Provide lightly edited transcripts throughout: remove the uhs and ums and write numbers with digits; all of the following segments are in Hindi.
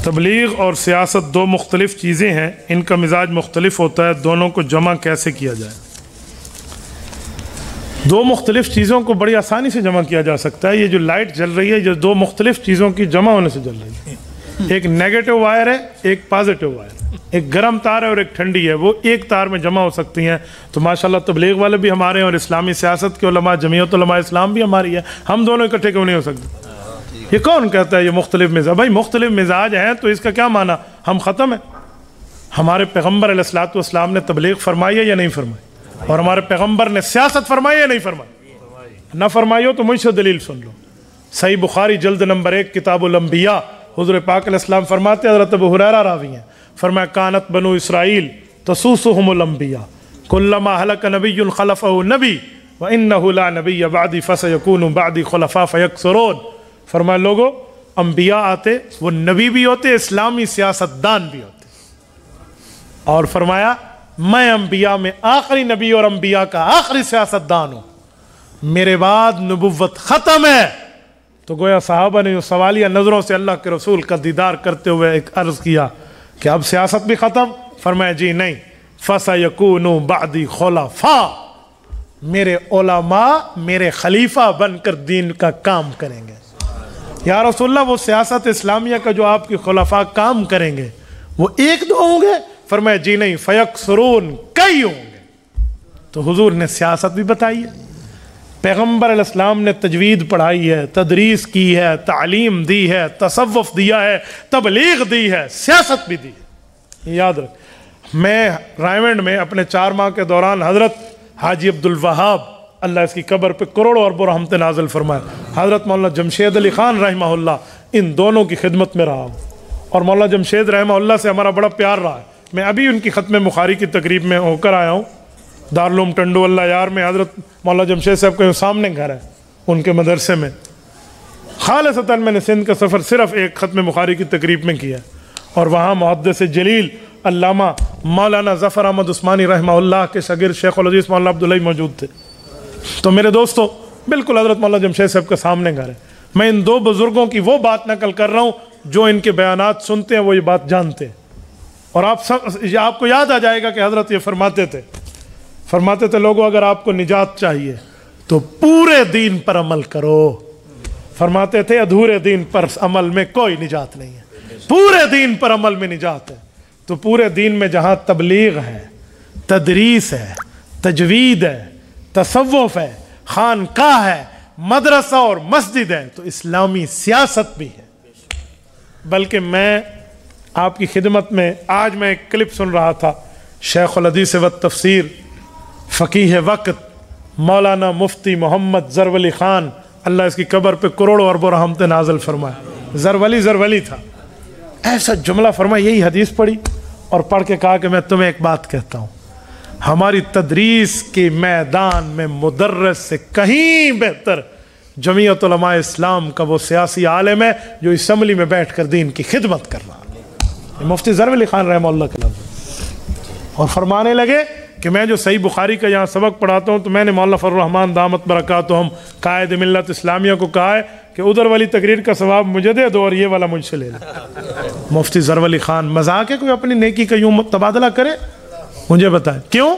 तबलीग और सियासत दो मुख्तलिफ़ चीज़ें हैं, इनका मिजाज मुख्तलिफ होता है, दोनों को जमा कैसे किया जाए? दो मुख्तलिफ़ चीज़ों को बड़ी आसानी से जमा किया जा सकता है। ये जो लाइट जल रही है, ये दो मुख्तलिफ़ चीज़ों की जमा होने से जल रही है। एक नेगेटिव वायर है, एक पॉजिटिव वायर, एक गर्म तार है और एक ठंडी है, वो एक तार में जमा हो सकती हैं। तो माशाल्लाह तबलीग वाले भी हमारे हैं और इस्लामी सियासत के उलमा, जमीयत उलमा इस्लाम भी हमारी है। हम दोनों इकट्ठे क्यों नहीं हो सकते? ये कौन कहता है ये मुख्तलिफ मिजाज? भाई मुख्तलिफ मिजाज हैं तो इसका क्या माना, हम ख़त्म है? हमारे पैगम्बर अलैहिस्सलातु वस्सलाम ने तबलीग फरमाई है या नहीं फरमाई? और हमारे पैगम्बर ने सियासत फरमाई या नहीं फरमाई? ना फरमाई हो तो मुझसे दलील सुन लो। सही बुखारी जल्द नंबर 1 किताबुल अंबिया, हुज़ूर पाक अलैहिस्सलाम फरमाते, हज़रत अबू हुरैरा रावी हैं, फरमाया कानत बनु इसराइल तसूसुहुमुल अंबिया कुल्लमा हलक नबियुन खलफहु नबी व इन्नहु ला नबिय्य बअदी फसयकूनु बअदी खुलफा फयक्सुरून। फरमाया लोगो, अंबिया आते, वो नबी भी होते, इस्लामी सियासतदान भी होते, और फरमाया मैं अंबिया में आखिरी नबी और अंबिया का आखिरी सियासतदान हूँ, मेरे बाद नबुव्वत ख़त्म है। तो गोया सहाबा ने सवालिया नज़रों से अल्लाह के रसूल का दीदार करते हुए एक अर्ज़ किया कि अब सियासत भी ख़त्म? फरमाया जी नहीं, फसयकूनु बअदी खुलफा, मेरे उलमा मेरे खलीफा बनकर दीन का काम करेंगे। या रसूलल्लाह, वो सियासत इस्लामिया का जो आपके खुलफा काम करेंगे वो एक दो होंगे? फरमाया जी नहीं, फयक्सुरून, कई होंगे। तो हुजूर ने सियासत भी बताई है, पैगम्बर अलैहिस्सलाम ने तजवीद पढ़ाई है, तदरीस की है, तालीम दी है, तसव्वुफ दिया है, तबलीग दी है, सियासत भी दी है। याद रख, मैं रायवंड में अपने 4 माह के दौरान हज़रत हाजी अब्दुल वहाब, अल्लाह इसकी कब्र पे करोड़ों अरबों रहमत नाज़िल फरमाए, हज़रत मौलाना जमशेद अली ख़ान रहमहुल्लाह, इन दोनों की खिदमत में रहा हूँ। और मौलाना जमशेद रहमहुल्लाह से हमारा बड़ा प्यार रहा है। मैं अभी उनकी ख़त्म बुखारी की तकरीब में होकर आया हूँ, दारुल टंडो अल्लाह यार में हज़रत मौलाना जमशेद साहब के सामने घर है, उनके मदरसे में। खालिसतन मैंने सिंध का सफ़र सिर्फ़ एक ख़त्म बुखारी की तकरीब में किया, और वहाँ मुहद्दिस जलील अल्लामा मौलाना ज़फ़र अहमद उस्मानी रहमहुल्लाह के शगीर शेखुल हदीस मौलाना अब्दुल्ला मौजूद थे। तो मेरे दोस्तों, बिल्कुल हज़रत मौलाना जमशेद साहब के सामने घर है। मैं इन दो बुज़ुर्गों की वो बात नकल कर रहा हूँ जो इनके बयानात सुनते हैं वो ये बात जानते हैं। और आपको याद आ जाएगा कि हज़रत ये फरमाते थे लोगों, अगर आपको निजात चाहिए तो पूरे दीन पर अमल करो। फरमाते थे अधूरे दीन पर अमल में कोई निजात नहीं है, पूरे दीन पर अमल में निजात है। तो पूरे दीन में जहाँ तबलीग है, तदरीस है, तजवीद है, तसव्वुफ है, खानकाह है, मदरसा और मस्जिद है, तो इस्लामी सियासत भी है। बल्कि मैं आपकी खिदमत में आज मैं एक क्लिप सुन रहा था, शेखुल हदीस व तफसीर फ़कीह वक़्त मौलाना मुफ्ती मोहम्मद ज़रवली ख़ान, अल्लाह इसकी कब्र पे करोड़ों अरबों रहमत नाज़िल फरमाए, ज़रवली था, ऐसा जुमला फरमाया, यही हदीस पढ़ी और पढ़ के कहा कि मैं तुम्हें एक बात कहता हूँ, हमारी तदरीस के मैदान में मुदर्रिस से कहीं बेहतर जमीयत उलमा इस्लाम का वो सियासी आलिम है जो असम्बली में बैठ कर दीन की खिदमत कर रहा है, मुफ्ती ज़रवली ख़ान रहमहुल्लाह के लफ्ज़। और फरमाने लगे कि मैं जो सही बुखारी का यहाँ सबक पढ़ाता हूँ, तो मैंने मौलाना फजलुर रहमान दामत बरकातुहुम कायद मिल्लत इस्लामिया को कहा है कि उधर वाली तकरीर का सवाब मुझे दे दो और ये वाला मुझसे ले लो। मुफ्ती ज़रवली ख़ान, मजाक है कोई अपनी नेकी का यूँ तबादला करे? मुझे बताएं क्यों?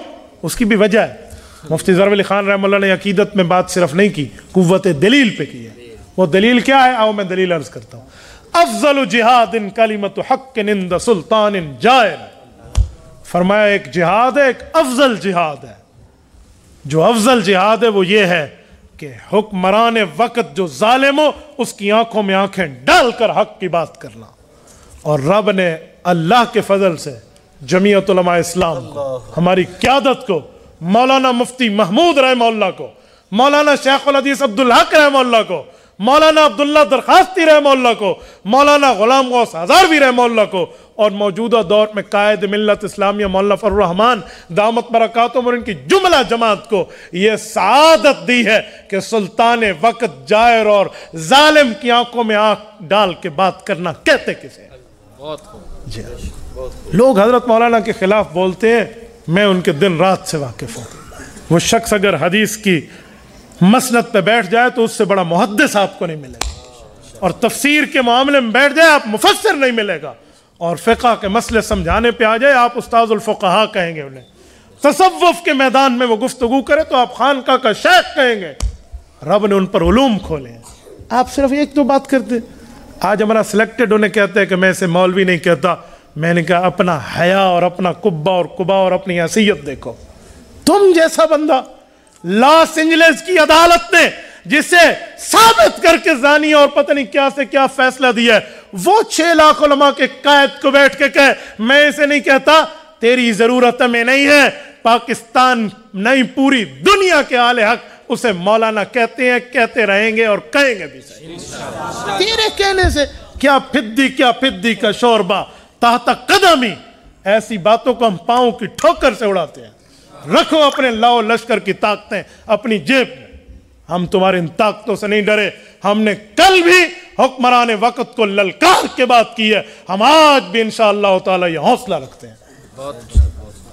उसकी भी वजह है। मुफ्ती ज़रवली ख़ान रहमतुल्लाह ने अकीदत में बात सिर्फ नहीं की, कुव्वत दलील पे की है। वो दलील क्या है? आओ मैं दलील अर्ज करता हूँ। अफ़ज़लु जिहादिन कलिमतु हक़्क़िन इंद सुल्तानिन जाइर, फरमाया एक जिहाद है, एक अफजल जिहाद है। जो अफजल जिहाद है वो ये है कि हुक्मरान वक़्त जो जालिम हो उसकी आंखों में आंखें डालकर हक की बात करना। और रब ने अल्लाह के फजल से जमीयत उलमा इस्लाम को, हमारी क़यादत को, मौलाना मुफ्ती महमूद रहमहुल्लाह को, मौलाना शेखुल हदीस अब्दुल हक रहमहुल्लाह को, मौलाना अब्दुल्ला दरखास्ती रहमहुल्लाह को, मौलाना गुलाम गौस हज़ारवी रहमहुल्लाह को, और मौजूदा दौर में कायद मिल्लत इस्लामिया मौलाना फजलुर रहमान दामत बरकातुहुम और इनकी जुमला जमात को ये सआदत दी है कि सुल्तान वक़्त जायर और जालिम की आंखों में आंख डाल के बात करना कहते किसे? जी, लोग हजरत मौलाना के खिलाफ बोलते हैं, मैं उनके दिन रात से वाकिफ हूँ। वो शख्स अगर हदीस की मसनद पे बैठ जाए तो उससे बड़ा मुहद्दिस आपको नहीं मिलेगा। और तफसीर के मामले में बैठ जाए आप मुफस्सिर नहीं मिलेगा, और फ़िक़्ह के मसले समझाने पे आ जाए आप उस्ताजुल फ़ुक़हा कहेंगे उन्हें, तसव्वुफ़ के मैदान में वो गुफ्तगू करे तो आप खानका का शेख कहेंगे। रब ने उन पर उलूम खोले हैं, आप सिर्फ एक दो बात करते। आज हमारा सिलेक्टेड उन्हें कहते हैं कि मैं इसे मौलवी नहीं कहता, मैंने कहा अपना हया और अपना कुब्बा और कुबा और अपनी हैसियत देखो। तुम जैसा बंदा लॉस एंजलिस की अदालत ने जिसे साबित करके जानी और पता नहीं क्या से क्या फैसला दिया है, वो 6 लाख उलमा के कायद को बैठ के कहे मैं इसे नहीं कहता, तेरी जरूरत में नहीं है। पाकिस्तान नहीं पूरी दुनिया के आले हक उसे मौलाना कहते हैं, कहते रहेंगे और कहेंगे भी सही। तेरे कहने से क्या फिद्दी का शोरबा ताहता कदमी, ऐसी बातों को हम पांव की ठोकर से उड़ाते हैं। रखो अपने लाओ लश्कर की ताकतें अपनी जेब में, हम तुम्हारी इन ताकतों से नहीं डरे। हमने कल भी हुक्मरान वक्त को ललकार के बात की है, हम आज भी इंशाअल्लाह ताला ये हौसला रखते हैं।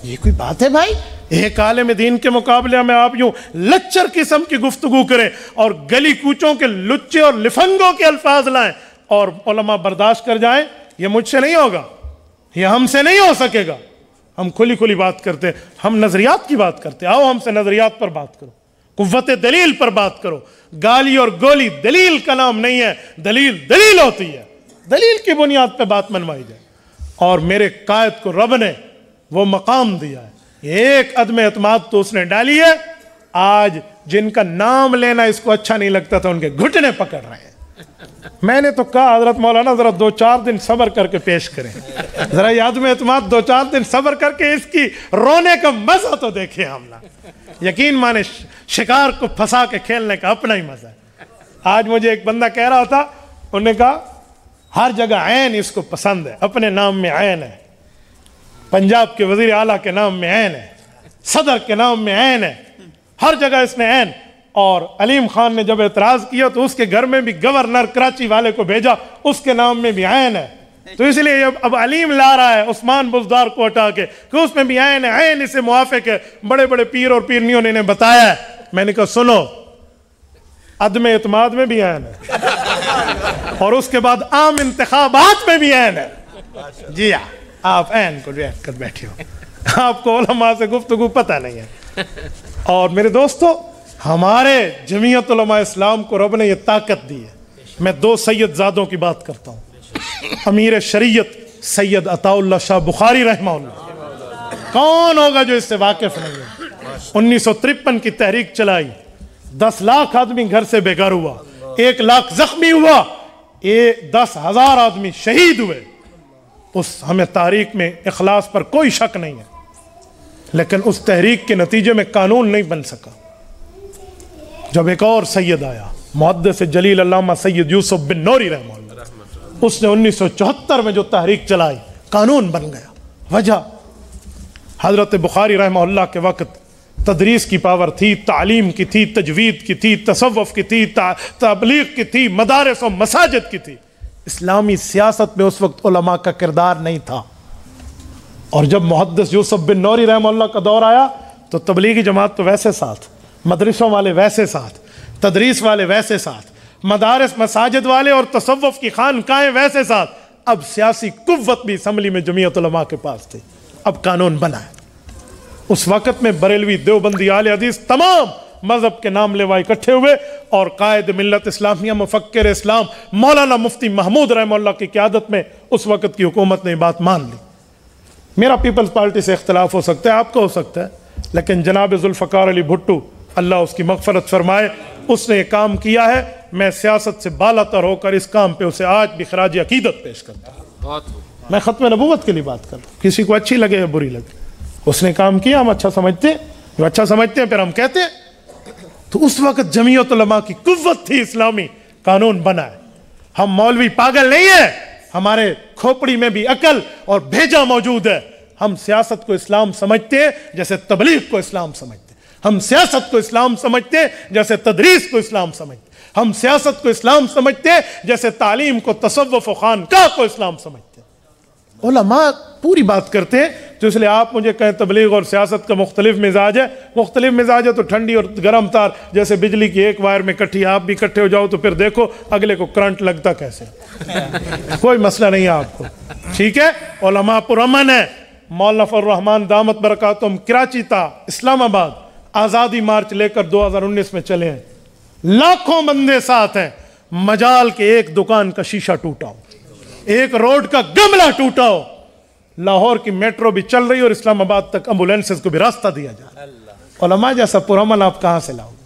ये कोई बात है भाई? एक आलिम दीन के मुकाबले में आप यूं लच्चर किस्म की गुफ्तगू करें और गली कूचों के लुच्चे और लिफंगों के अल्फाज लाएं और उलमा बर्दाश्त कर जाएं, ये मुझसे नहीं होगा, ये हमसे नहीं हो सकेगा। हम खुली खुली बात करते हैं, हम नजरियात की बात करते हैं। आओ हमसे नजरियात पर बात करो, कुव्वत दलील पर बात करो। गाली और गोली दलील का नाम नहीं है, दलील दलील होती है, दलील की बुनियाद पर बात मनवाई जाए। और मेरे कायद को रब ने वो मकाम दिया है, एक अदम एतमाद तो उसने डाली है। आज जिनका नाम लेना इसको अच्छा नहीं लगता था उनके घुटने पकड़ रहे हैं। मैंने तो कहा हजरत मौलाना जरा 2-4 दिन सब्र करके पेश करें, जरा याद में एतमाद 2-4 दिन सब्र करके इसकी रोने का मजा तो देखे हम ना। यकीन माने शिकार को फंसा के खेलने का अपना ही मजा है। आज मुझे एक बंदा कह रहा था, उन्होंने कहा हर जगह ऐन इसको पसंद है, अपने नाम में ऐन है, पंजाब के वजीर आला के नाम में ऐन है, सदर के नाम में ऐन है, हर जगह इसमें ऐन। और अलीम खान ने जब एतराज किया तो उसके घर में भी गवर्नर कराची वाले को भेजा, उसके नाम में भी ऐन है। तो इसलिए अब अलीम ला रहा है उस्मान बुज़दार को हटा के कि उसमें भी ऐन है, ऐन इसे मुआफिक है। बड़े बड़े पीर और पीरनियों ने इन्हें बताया है। मैंने कहा सुनो, अदम एतमाद में भी ऐन है और उसके बाद आम इंतखाबात में भी ऐन है। जी हाँ, आप ऐन को देख कर बैठे हो, आपको उलमा से गुफ्तगू पता नहीं है। और मेरे दोस्तों, हमारे जमीयत उलमा इस्लाम को रब ने यह ताकत दी है। मैं 2 सैयदजादों की बात करता हूँ। अमीर शरीयत सैयद अताउल्लाह शाह बुखारी रहमहुल्लाह, कौन होगा जो इससे वाकिफ नहीं है। 1953 की तहरीक चलाई, 10 लाख आदमी घर से बेघर हुआ, 1 लाख जख्मी हुआ, 10,000 आदमी शहीद हुए। उस हमें तारीख में इखलास पर कोई शक नहीं है, लेकिन उस तहरीक के नतीजे में कानून नहीं बन सका। जब एक और सैयद आया, मुहद्दिस जलील अल्लामा सैयद यूसुफ बिन नूरी रहमतुल्लाह, उसने 1974 में जो तहरीक चलाई, कानून बन गया। वजह हजरत बुखारी रहमतुल्लाह के वक्त तदरीस की पावर थी, तालीम की थी, तजवीद की थी, तसव्वुफ की थी, तबलीग की थी, मदारिस और मसाजिद की थी। इस्लामी सियासत में उस वक्त उलमा का किरदार नहीं था। और जब मुहद्दिस यूसुफ बिन नूरी रहमतुल्लाह का दौर आया तो तबलीगी जमात तो वैसे साथ, मदरसों वाले वैसे साथ, तदरीस वाले वैसे साथ, मदारिस मसाजिद वाले और तसव्वुफ की खानकाएं वैसे साथ। अब सियासी कुव्वत भी असम्बली में जमीयत उलमा के पास थी। अब कानून बना है। उस वक़्त में बरेलवी, देवबंदी, आले हदीस, तमाम मजहब के नाम लेवा इकट्ठे हुए और कायद मिल्लत इस्लामिया, मुफक्किर इस्लाम मौलाना मुफ्ती महमूद रहमतुल्लाह की क़यादत में उस वक़्त की हुकूमत ने बात मान ली। मेरा पीपल्स पार्टी से इख्तलाफ हो सकता है, आपका हो सकता है, लेकिन जनाब जुल्फ़कार अली भुट्टो, अल्लाह उसकी मग़फ़रत फरमाए, उसने ये काम किया है। मैं सियासत से बालातर होकर इस काम पे उसे आज भी खराज अकीदत पेश करता हूँ। मैं ख़त्म नबूवत के लिए बात कर रहा हूँ, किसी को अच्छी लगे या बुरी लगे, उसने काम किया, हम अच्छा समझते हैं, जो अच्छा समझते हैं फिर हम कहते हैं। तो उस वक़्त जमीयत उलमा की कुव्वत थी, इस्लामी कानून बना है। हम मौलवी पागल नहीं है, हमारे खोपड़ी में भी अकल और भेजा मौजूद है। हम सियासत को इस्लाम समझते हैं जैसे तबलीग को इस्लाम समझते हैं। हम सियासत को इस्लाम समझते हैं जैसे तदरीस को इस्लाम समझते हैं। हम सियासत को इस्लाम समझते हैं जैसे तालीम को, तसव्वुफ व खानकाह को इस्लाम समझते हैं। उलमा पूरी बात करते हैं। तो इसलिए आप मुझे कहें तबलीग और सियासत का मुख्तलिफ मिजाज है, मुख्तलिफ मिजाज है तो ठंडी और गर्म तार जैसे बिजली की एक वायर में इकट्ठी, आप भी इकट्ठे हो जाओ तो फिर देखो अगले को करंट लगता कैसे। कोई मसला नहीं है आपको, ठीक है। उलमा पुरअमन है। मौलाना फजल रहमान दामत बरकातुहुम कराची था इस्लामाबाद आज़ादी मार्च लेकर 2019 में चले हैं, लाखों बंदे साथ हैं। मजाल के एक दुकान का शीशा टूटा हो, एक रोड का गमला टूटा हो, लाहौर की मेट्रो भी चल रही और इस्लामाबाद तक एम्बुलेंसेस को भी रास्ता दिया जा रहा है। उलमा जैसा पुरअमन आप कहां से लाओगे?